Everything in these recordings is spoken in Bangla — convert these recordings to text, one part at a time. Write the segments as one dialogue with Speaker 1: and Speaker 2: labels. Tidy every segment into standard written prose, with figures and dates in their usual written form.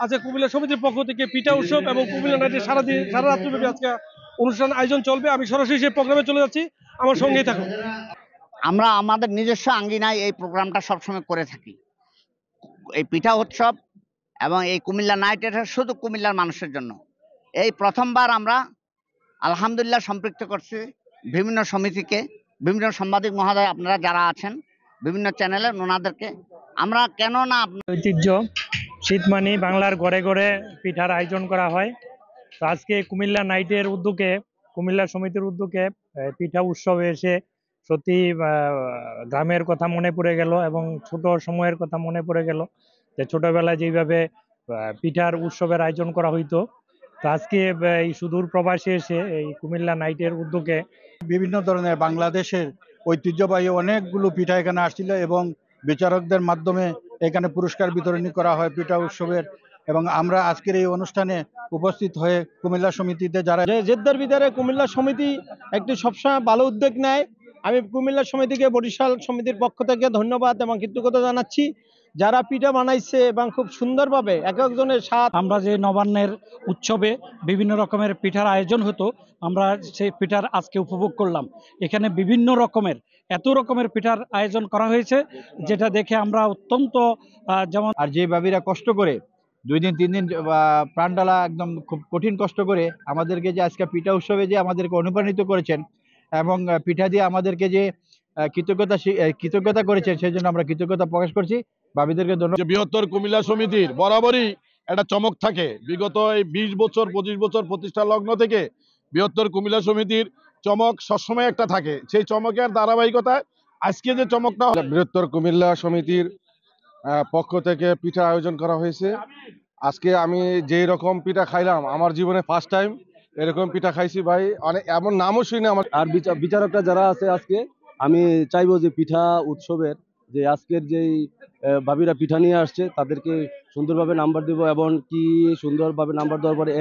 Speaker 1: আজকে কুমিল্লা সমিতির পক্ষ থেকে পিঠা উৎসব এবং কুমিল্লা নাইটে সারা রাত্রিব্যাপী আজকে অনুষ্ঠান আয়োজন চলবে। আমি সরাসরি সেই প্রোগ্রামে চলে যাচ্ছি, আমার সঙ্গেই থাকুন।
Speaker 2: আমরা আমাদের নিজস্ব আঙ্গিনায় এই প্রোগ্রামটা সবসময় করে থাকি। এই পিঠা উৎসব এবং এই কুমিল্লা নাইট এটা শুধু কুমিল্লার মানুষের জন্য। এই প্রথমবার আমরা আলহামদুলিল্লাহ সম্পৃক্ত করছি বিভিন্ন সমিতিকে, বিভিন্ন সাংবাদিক মহোদয় আপনারা যারা আছেন বিভিন্ন চ্যানেলে, ওনাদেরকে আমরা কেন না
Speaker 3: ঐতিহ্য শীত মানি বাংলার ঘরে ঘরে পিঠার আয়োজন করা হয়। তো আজকে কুমিল্লা নাইটের উদ্যোগে, কুমিল্লা সমিতির উদ্যোগে পিঠা উৎসবে এসে সত্যি গ্রামের কথা মনে পড়ে গেল এবং ছোট সময়ের কথা মনে পড়ে গেল, যে ছোটবেলায় যেভাবে পিঠার উৎসবের আয়োজন করা হইতো। তো আজকে এই সুদূর প্রবাসে এসে এই কুমিল্লা নাইটের উদ্যোগে
Speaker 4: বিভিন্ন ধরনের বাংলাদেশের ঐতিহ্যবাহী অনেকগুলো পিঠা এখানে আসছিল এবং বিচারকদের মাধ্যমে এখানে পুরস্কার বিতরণী করা হয় পিঠা উৎসবের। এবং আমরা আজকের এই অনুষ্ঠানে উপস্থিত হয়ে কুমিল্লা সমিতিতে যারা
Speaker 1: জেদ্দার ভিতরে কুমিল্লা সমিতি একটি সবসময় ভালো উদ্যোগ নেয়। আমি কুমিল্লা সমিতিকে বরিশাল সমিতির পক্ষ থেকে ধন্যবাদ এবং কৃতজ্ঞতা জানাচ্ছি, যারা পিঠা বানাইছে এবং খুব সুন্দরভাবে এক একজনের স্বাদ।
Speaker 5: আমরা যে নবান্নের উৎসবে বিভিন্ন রকমের পিঠার আয়োজন হতো, আমরা সেই পিঠার আজকে উপভোগ করলাম। এখানে বিভিন্ন রকমের এত রকমের পিঠার আয়োজন করা হয়েছে, যেটা দেখে আমরা অত্যন্ত যেমন
Speaker 4: আর যে ভাবিরা কষ্ট করে 2 দিন 3 দিন প্রাণডালা একদম খুব কঠিন কষ্ট করে আমাদেরকে যে আজকে পিঠা উৎসবে যে আমাদেরকে অনুপ্রাণিত করেছেন এবং পিঠা দিয়ে আমাদেরকে যে কৃতজ্ঞতা করেছেন, সেই জন্য আমরা কৃতজ্ঞতা প্রকাশ করছি। ভাবিদেরকে ধন্যবাদ।
Speaker 6: বৃহত্তর কুমিল্লা সমিতির বরাবরই একটা চমক থাকে। বিগত এই 20 বছর 25 বছর প্রতিষ্ঠা লগ্ন থেকে বৃহত্তর কুমিল্লা সমিতির চমক সবসময় একটা থাকে। সেই চমকের ধারাবাহিকতায় আজকে যে চমকটা, বৃহত্তর কুমিল্লা সমিতির পক্ষ থেকে পিঠা আয়োজন করা হয়েছে। আজকে আমি যেই রকম পিঠা খাইলাম, আমার জীবনে ফার্স্ট টাইম এরকম পিঠা খাইছি ভাই। অনেক এমন নামও শুনি আমার।
Speaker 7: আর বিচারকরা যারা আছে আজকে, আমি চাইবো যে পিঠা উৎসবের যে আজকের যেই ভাবিরা পিঠা নিয়ে আসছে তাদেরকে সুন্দরভাবে নাম্বার দেব এবং কি সুন্দরভাবে নাম্বার দেওয়ার পরে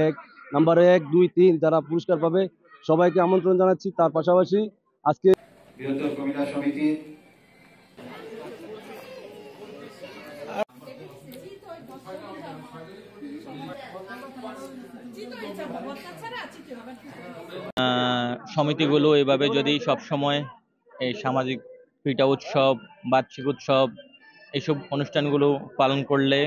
Speaker 7: নাম্বার 1 2 3 যারা পুরস্কার পাবে সবাইকে আমন্ত্রণ জানাচ্ছি। তার পাশাপাশি আজকে
Speaker 8: বৃহত্তর কুমিল্লা সমিতি
Speaker 9: সমিতিগুলো এভাবে যদি সব সময় এই সামাজিক পিঠা উৎসব, বার্ষিক উৎসব, এইসব অনুষ্ঠানগুলো পালন করলে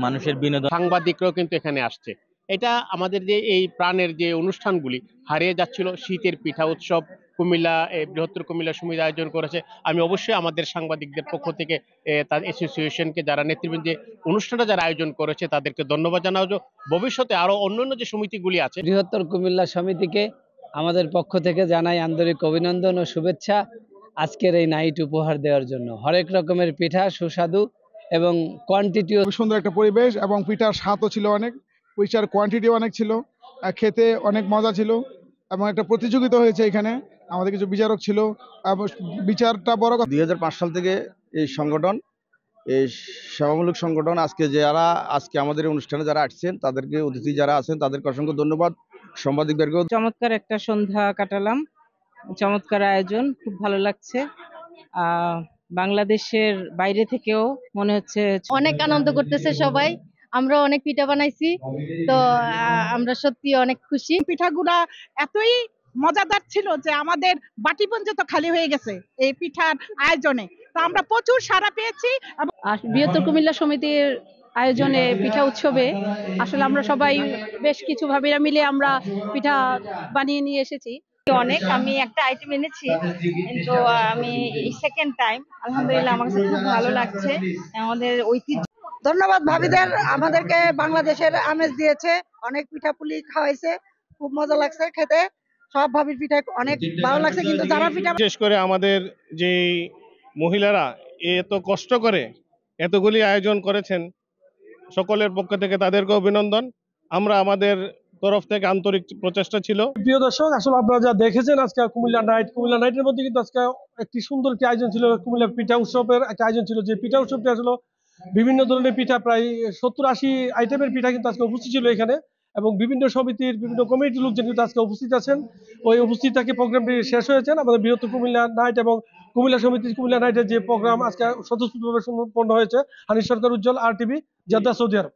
Speaker 9: মানুষের বিনোদন।
Speaker 10: সাংবাদিকরাও কিন্তু এখানে আসছে। এটা আমাদের যে এই প্রাণের যে অনুষ্ঠানগুলি হারিয়ে যাচ্ছিল। শীতের পিঠা উৎসব কুমিল্লা বৃহত্তর কুমিল্লা সমিতি আয়োজন করেছে। আমি অবশ্যই আমাদের সাংবাদিকদের পক্ষ থেকে তার অ্যাসোসিয়েশনকে, যারা নেতৃবৃন্দে অনুষ্ঠানটা যারা আয়োজন করেছে তাদেরকে ধন্যবাদ জানাবো। ভবিষ্যতে আরো অন্যান্য যে সমিতিগুলি আছে,
Speaker 11: বৃহত্তর কুমিল্লা সমিতিকে আমাদের পক্ষ থেকে জানাই আন্তরিক অভিনন্দন ও শুভেচ্ছা আজকের এই নাইট উপহার দেওয়ার জন্য। হরেক রকমের পিঠা সুস্বাদু এবং কোয়ান্টিটিও
Speaker 12: সুন্দর একটা পরিবেশ এবং পিঠার স্বাদও ছিল অনেক, পিঠার কোয়ান্টিটি অনেক ছিল, খেতে অনেক মজা ছিল এবং একটা প্রতিযোগিতা হয়েছে এখানে। আমাদের কিছু বিচারক ছিল, বিচারটা বড় কথা।
Speaker 7: 2005 সাল থেকে এই সংগঠন, এই সেবামূলক সংগঠন, আজকে আমাদের অনুষ্ঠানে যারা আসছেন তাদেরকে, অতিথি যারা আছেন তাদেরকে অসংখ্য ধন্যবাদ। সাংবাদিকদেরকেও
Speaker 13: চমৎকার একটা সন্ধ্যা কাটালাম, চমৎকার আয়োজন, খুব ভালো লাগছে। বাংলাদেশের বাইরে থেকেও মনে হচ্ছে
Speaker 14: অনেক আনন্দ করতেছে সবাই। আমরা অনেক পিঠা বানাইছি, তো আমরা সত্যি অনেক খুশি।
Speaker 15: পিঠাগুলা এতই মজাদার ছিল যে আমাদের বাটি পর্যন্ত খালি হয়ে গেছে এই পিঠার আয়োজনে। তো আমরা প্রচুর সাড়া পেয়েছি।
Speaker 13: বৃহত্তর কুমিল্লা সমিতির আয়োজনে পিঠা উৎসবে আসলে আমরা সবাই বেশ কিছু ভাবিরা মিলে আমরা পিঠা বানিয়ে নিয়ে এসেছি অনেক। আমি একটা আইটেম এনেছি, কিন্তু আমি সেকেন্ড টাইম, আলহামদুলিল্লাহ আমার কাছে খুব ভালো লাগছে। আমাদের ঐতিহ্য।
Speaker 15: ধন্যবাদ ভাবিদের, আমাদেরকে বাংলাদেশের আমেজ দিয়েছে, অনেক পিঠাপুলি খাওয়াইছে, খুব মজা লাগছে খেতে। সব ভাবির পিঠা অনেক ভালো লাগছে। কিন্তু যারা পিঠা,
Speaker 6: বিশেষ করে আমাদের যে মহিলারা এত কষ্ট করে এতগুলি আয়োজন করেছেন, সকলের পক্ষ থেকে তাদেরকে অভিনন্দন। আমরা আমাদের তরফ থেকে আন্তরিক প্রচেষ্টা ছিল।
Speaker 1: প্রিয় দর্শক, আসলে আপনারা যা দেখেছেন আজকে কুমিল্লা নাইটের মধ্যে কিন্তু আজকে একটি সুন্দর একটি আয়োজন ছিল। কুমিল্লা পিঠা উৎসবের একটা আয়োজন ছিল, যে পিঠা উৎসবটি আসলে বিভিন্ন ধরনের পিঠা, প্রায় 70-80 আইটেমের পিঠা কিন্তু আজকে উপস্থিত ছিল এখানে, এবং বিভিন্ন সমিতির বিভিন্ন কমিটির লোকজন কিন্তু আজকে উপস্থিত আছেন। ওই উপস্থিত থেকে প্রোগ্রামটি শেষ হয়েছে। আমাদের বৃহত্তর কুমিল্লা নাইট এবং কুমিল্লা সমিতির কুমিল্লা নাইটের যে প্রোগ্রাম আজকে স্বতঃস্ফূর্তভাবে সম্পন্ন হয়েছে। হানিফ সরকার, উজ্জ্বল, RTV, জেদ্দা, সৌদি আরব।